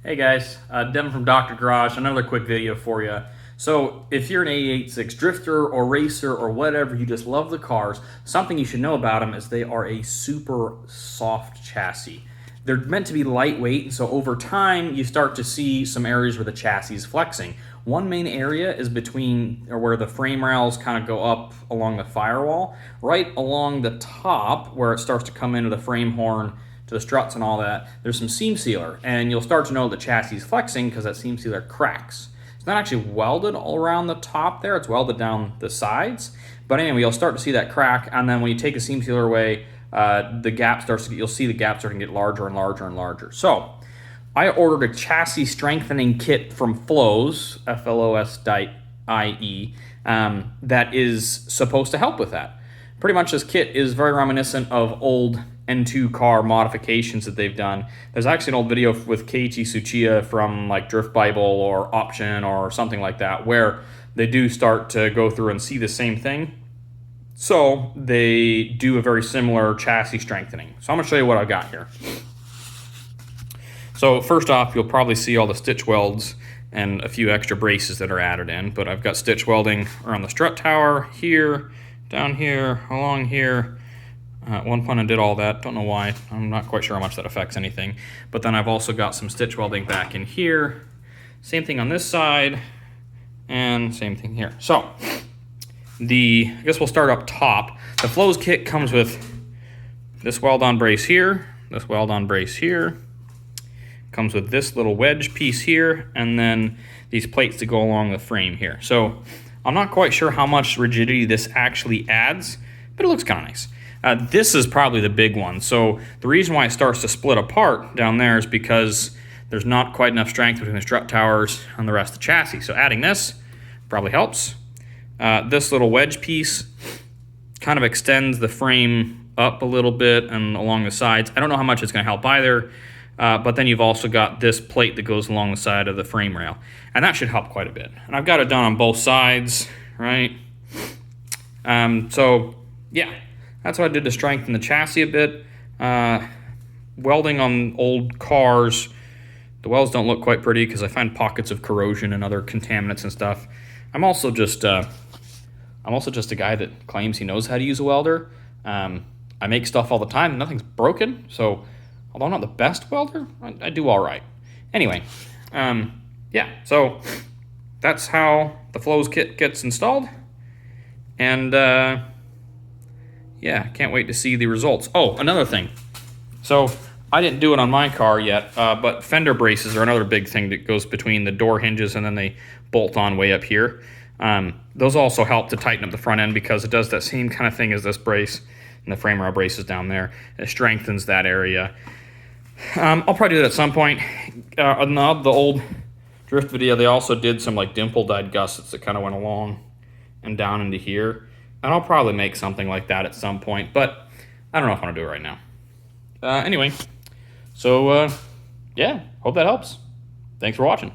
Hey guys, Devin from Dr. Garage, another quick video for you. So if you're an AE86 drifter or racer or whatever, you just love the cars, something you should know about them is they are a super soft chassis. They're meant to be lightweight, and so over time you start to see some areas where the chassis is flexing. One main area is between, or where the frame rails kind of go up along the firewall, right along the top where it starts to come into the frame horn to the struts and all that, there's some seam sealer, and you'll start to know the chassis is flexing because that seam sealer cracks. It's not actually welded all around the top there, it's welded down the sides, but anyway, you'll start to see that crack, and then when you take a seam sealer away, the gap starts to get, you'll see the gap starting to get larger and larger and larger. So I ordered a chassis strengthening kit from Flows, F-L-O-S.ie, that is supposed to help with that. Pretty much this kit is very reminiscent of old N2 car modifications that they've done. There's actually an old video with Keiichi Tsuchiya from like Drift Bible or Option or something like that, where they do start to go through and see the same thing. So they do a very similar chassis strengthening. So I'm gonna show you what I've got here. So first off, you'll probably see all the stitch welds and a few extra braces that are added in, but I've got stitch welding around the strut tower, here, down here, along here. At one point I did all that, don't know why, I'm not quite sure how much that affects anything. But then I've also got some stitch welding back in here, same thing on this side, and same thing here. So, I guess we'll start up top. The Flows kit comes with this weld-on brace here, this weld-on brace here, comes with this little wedge piece here, and then these plates to go along the frame here. So, I'm not quite sure how much rigidity this actually adds, but it looks kind of nice. This is probably the big one. So the reason why it starts to split apart down there is because there's not quite enough strength between the strut towers and the rest of the chassis. So adding this probably helps. This little wedge piece kind of extends the frame up a little bit and along the sides. I don't know how much it's going to help either, but then you've also got this plate that goes along the side of the frame rail, and that should help quite a bit. And I've got it done on both sides, right? So yeah. That's what I did to strengthen the chassis a bit. Welding on old cars, the welds don't look quite pretty because I find pockets of corrosion and other contaminants and stuff. I'm also just a guy that claims he knows how to use a welder. I make stuff all the time and nothing's broken, so although I'm not the best welder, I do all right. Anyway, yeah, so that's how the Flows kit gets installed, and yeah, can't wait to see the results. Oh, another thing. So I didn't do it on my car yet, but Fender Braces are another big thing that goes between the door hinges and then they bolt on way up here. Those also help to tighten up the front end because it does that same kind of thing as this brace and the frame rail braces down there. It strengthens that area. I'll probably do that at some point. On the old drift video, they also did some like dimple dyed gussets that kind of went along and down into here. And I'll probably make something like that at some point, but I don't know if I want to do it right now. Anyway, so yeah, hope that helps. Thanks for watching.